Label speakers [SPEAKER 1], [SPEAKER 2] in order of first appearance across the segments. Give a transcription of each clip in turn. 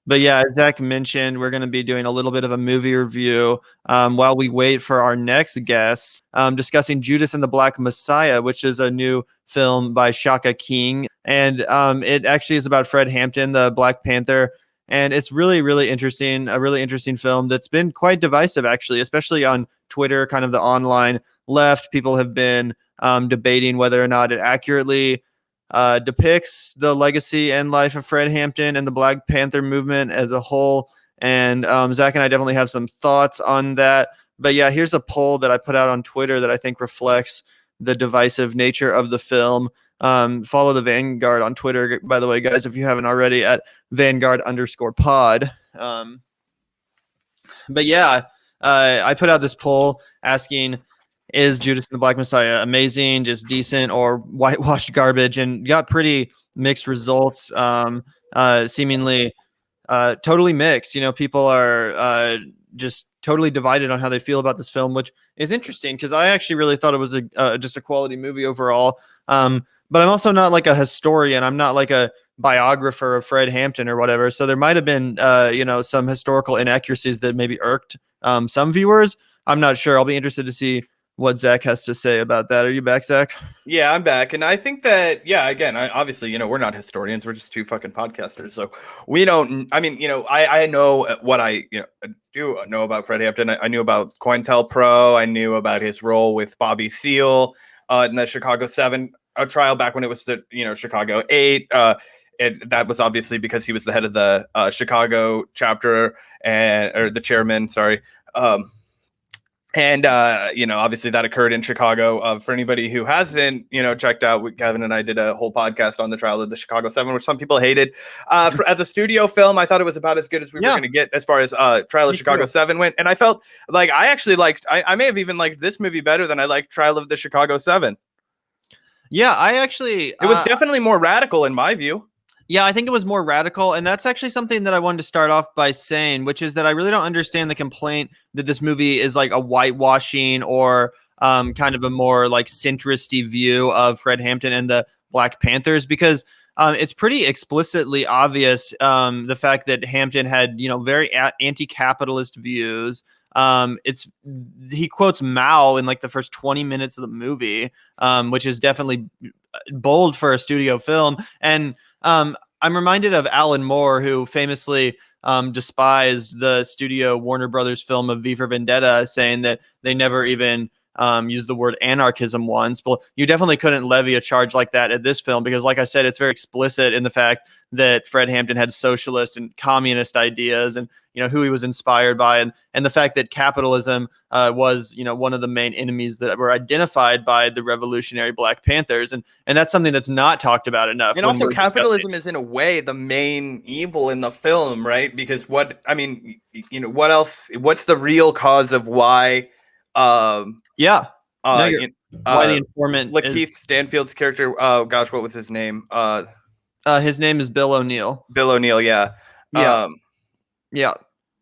[SPEAKER 1] But yeah, as Zach mentioned, we're going to be doing a little bit of a movie review while we wait for our next guest, discussing Judas and the Black Messiah, which is a new film by Shaka King. And it actually is about Fred Hampton, the Black Panther. And it's really, really interesting, a really interesting film that's been quite divisive, actually, especially on Twitter, kind of the online left. People have been debating whether or not it accurately depicts the legacy and life of Fred Hampton and the Black Panther movement as a whole. And Zach and I definitely have some thoughts on that. But yeah, here's a poll that I put out on Twitter that I think reflects the divisive nature of the film. Follow the Vanguard on Twitter, by the way, guys, if you haven't already, at Vanguard_pod. But yeah, I put out this poll asking, is Judas and the Black Messiah amazing, just decent, or whitewashed garbage? And got pretty mixed results, seemingly totally mixed. You know, people are just totally divided on how they feel about this film, which is interesting because I actually really thought it was just a quality movie overall. But I'm also not like a historian. I'm not like a biographer of Fred Hampton or whatever. So there might have been, some historical inaccuracies that maybe irked some viewers. I'm not sure. I'll be interested to see what Zach has to say about that. Are you back, Zach?
[SPEAKER 2] Yeah, I'm back. And I think that, again, obviously, we're not historians. We're just two fucking podcasters. So we don't, I know what I do know about Fred Hampton. I knew about COINTELPRO. I knew about his role with Bobby Seale in the Chicago 7 trial back when it was the, Chicago 8. That was obviously because he was the head of the Chicago chapter or the chairman, sorry. Obviously that occurred in Chicago. For anybody who hasn't, checked out, Gavin and I did a whole podcast on the trial of the Chicago 7, which some people hated. As a studio film, I thought it was about as good as we were going to get as far as Trial of Chicago 7 went. And I felt like I actually I may have even liked this movie better than I liked Trial of the Chicago 7.
[SPEAKER 1] Yeah, it
[SPEAKER 2] was definitely more radical in my view.
[SPEAKER 1] Yeah, I think it was more radical. And that's actually something that I wanted to start off by saying, which is that I really don't understand the complaint that this movie is like a whitewashing or kind of a more like centrist-y view of Fred Hampton and the Black Panthers, because it's pretty explicitly obvious the fact that Hampton had, very anti-capitalist views. He quotes Mao in like the first 20 minutes of the movie, which is definitely bold for a studio film. And I'm reminded of Alan Moore, who famously despised the studio Warner Brothers film of V for Vendetta, saying that they never even used the word anarchism once. But you definitely couldn't levy a charge like that at this film because, like I said, it's very explicit in the fact that Fred Hampton had socialist and communist ideas and, who he was inspired by. And the fact that capitalism was, one of the main enemies that were identified by the revolutionary Black Panthers. And that's something that's not talked about enough.
[SPEAKER 2] And also capitalism is in a way the main evil in the film, right? Because what else, what's the real cause of why,
[SPEAKER 1] why the informant
[SPEAKER 2] LaKeith Stanfield's character, oh gosh, what was his name?
[SPEAKER 1] His name is Bill O'Neill.
[SPEAKER 2] Bill O'Neill, yeah.
[SPEAKER 1] Yeah.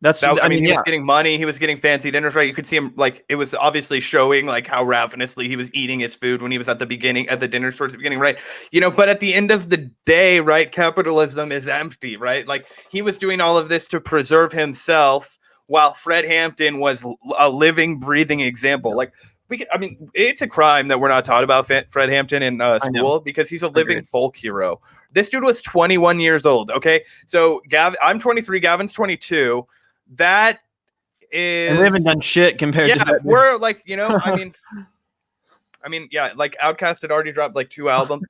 [SPEAKER 2] He was getting money. He was getting fancy dinners, right? You could see him, like, it was obviously showing, like, how ravenously he was eating his food when he was at the dinner towards the beginning, right? But at the end of the day, right, capitalism is empty, right? Like, he was doing all of this to preserve himself while Fred Hampton was a living, breathing example. Like, it's a crime that we're not taught about Fred Hampton in school because he's a living folk hero. This dude was 21 years old, okay? So, I'm 23, Gavin's 22. That is,
[SPEAKER 1] and we haven't done shit compared to that.
[SPEAKER 2] We're like, like Outkast had already dropped like 2 albums.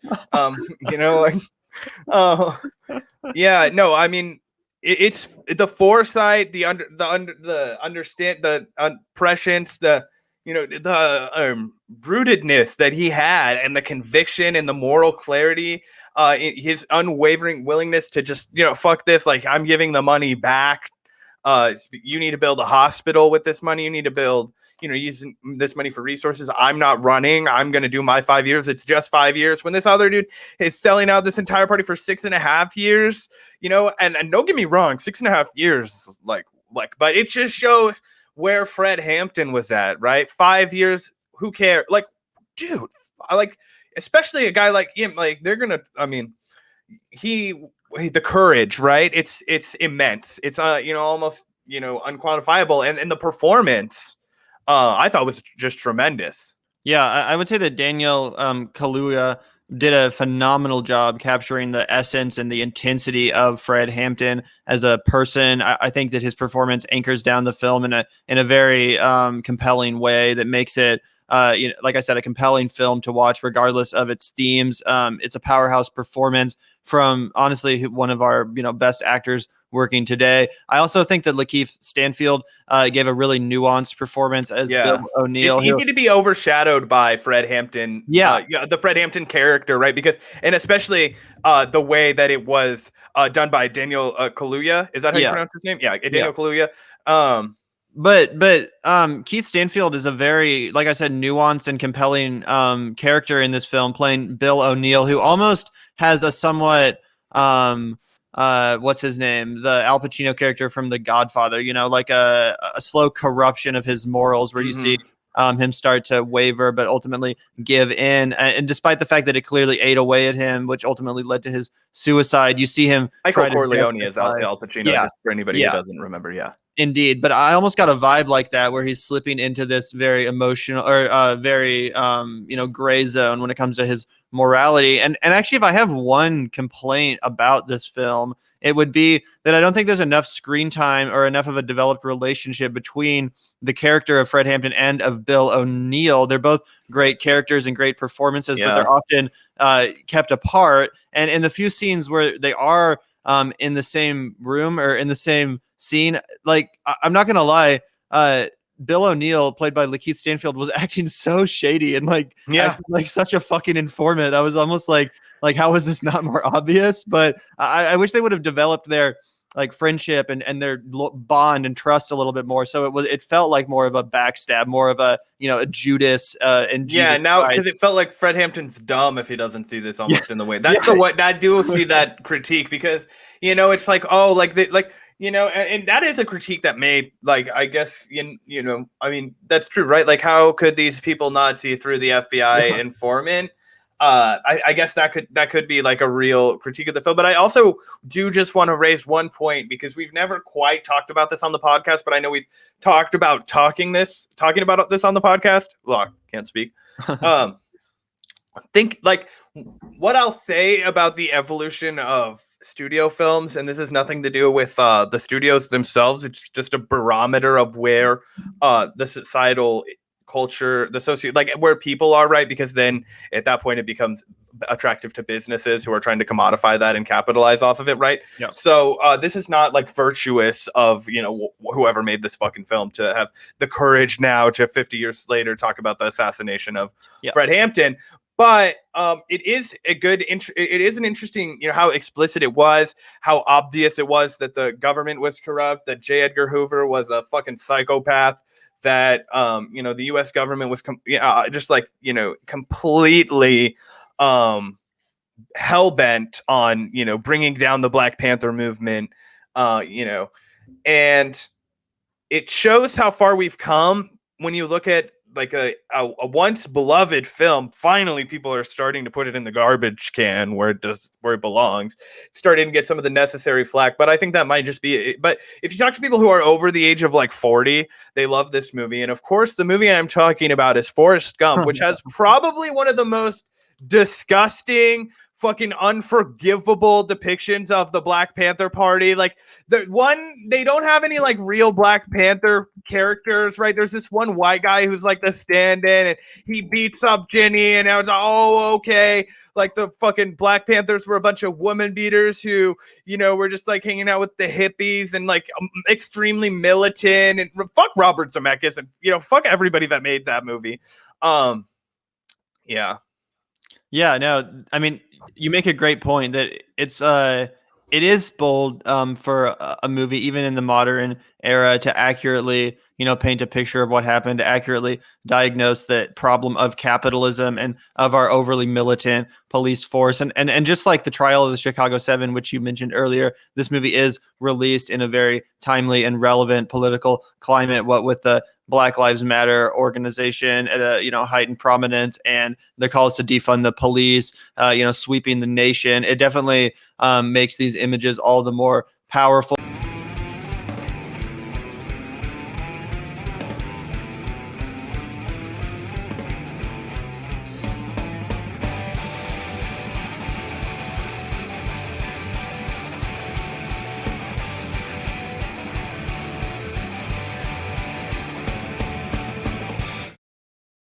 [SPEAKER 2] It's the foresight, the prescience, the rootedness that he had, and the conviction and the moral clarity, his unwavering willingness to just, fuck this, like, I'm giving the money back. You need to build a hospital with this money. You need to build, using this money for resources. I'm not running. I'm going to do my 5 years. It's just 5 years. When this other dude is selling out this entire party for 6.5 years, and don't get me wrong, 6.5 years, but it just shows where Fred Hampton was at, right? 5 years. Who cares? Like, dude, especially a guy like him, like, they're going to, he the courage, right? It's immense. It's almost unquantifiable, and the performance I thought was just tremendous.
[SPEAKER 1] Yeah, I would say that Daniel Kaluuya did a phenomenal job capturing the essence and the intensity of Fred Hampton as a person. I think that his performance anchors down the film in a very compelling way that makes it, like I said, a compelling film to watch regardless of its themes. It's a powerhouse performance from honestly one of our best actors working today. I also think that LaKeith Stanfield gave a really nuanced performance as Bill O'Neill.
[SPEAKER 2] It's easy to be overshadowed by Fred Hampton. The Fred Hampton character, right? And especially the way that it was done by Daniel Kaluuya. Is that how you pronounce his name? Yeah, Daniel Kaluuya.
[SPEAKER 1] But Keith Stanfield is a very, like I said, nuanced and compelling character in this film, playing Bill O'Neill, who almost has a somewhat what's his name? The Al Pacino character from The Godfather, like a slow corruption of his morals where you see him start to waver, but ultimately give in. And despite the fact that it clearly ate away at him, which ultimately led to his suicide, you see him.
[SPEAKER 2] Michael Corleone is Al Pacino, just for anybody who doesn't remember. Yeah.
[SPEAKER 1] Indeed. But I almost got a vibe like that where he's slipping into this very emotional or very, gray zone when it comes to his morality. And actually, if I have one complaint about this film, it would be that I don't think there's enough screen time or enough of a developed relationship between the character of Fred Hampton and of Bill O'Neill. They're both great characters and great performances, but they're often kept apart. And in the few scenes where they are in the same room or in the same scene, like I'm not gonna lie, Bill O'Neill, played by LaKeith Stanfield, was acting so shady and acting like such a fucking informant. I was almost like how is this not more obvious? But I wish they would have developed their friendship and their bond and trust a little bit more. So it felt like more of a backstab, more of a a Judas and Jesus
[SPEAKER 2] because it felt like Fred Hampton's dumb if he doesn't see this almost in the way. That's I do see that critique because it's like and that is a critique that may I guess I mean that's true, right? Like how could these people not see through the FBI informant? I guess that could be like a real critique of the film, but I also do just want to raise one point because we've never quite talked about this on the podcast, but I know we've talked about talking about this on the podcast. Well, can't speak. Think what I'll say about the evolution of studio films, and this has nothing to do with the studios themselves. It's just a barometer of where the societal culture, where people are, right? Because then at that point it becomes attractive to businesses who are trying to commodify that and capitalize off of it, right? So this is not virtuous of whoever made this fucking film to have the courage now to 50 years later talk about the assassination of Fred Hampton. But it is an interesting, how explicit it was, how obvious it was that the government was corrupt, that J. Edgar Hoover was a fucking psychopath, that the U.S. government was completely hell-bent on bringing down the Black Panther movement, and it shows how far we've come when you look at a once beloved film. Finally, people are starting to put it in the garbage can where it belongs. Starting to get some of the necessary flack, but I think that might just be it. But if you talk to people who are over the age of 40, they love this movie. And of course, the movie I'm talking about is Forrest Gump, which has probably one of the most disgusting, fucking unforgivable depictions of the Black Panther Party. They don't have any real Black Panther characters, right? There's this one white guy who's the stand-in, and he beats up Jenny, and I was okay. The fucking Black Panthers were a bunch of woman beaters who, were just hanging out with the hippies and extremely militant, and fuck Robert Zemeckis and fuck everybody that made that movie.
[SPEAKER 1] Yeah, no, I mean, you make a great point that it is bold for a movie, even in the modern era, to accurately, paint a picture of what happened, to accurately diagnose the problem of capitalism and of our overly militant police force. And just like the trial of the Chicago 7, which you mentioned earlier, this movie is released in a very timely and relevant political climate, what with the Black Lives Matter organization at a, you know, heightened prominence, and the calls to defund the police, you know, sweeping the nation. It definitely makes these images all the more powerful.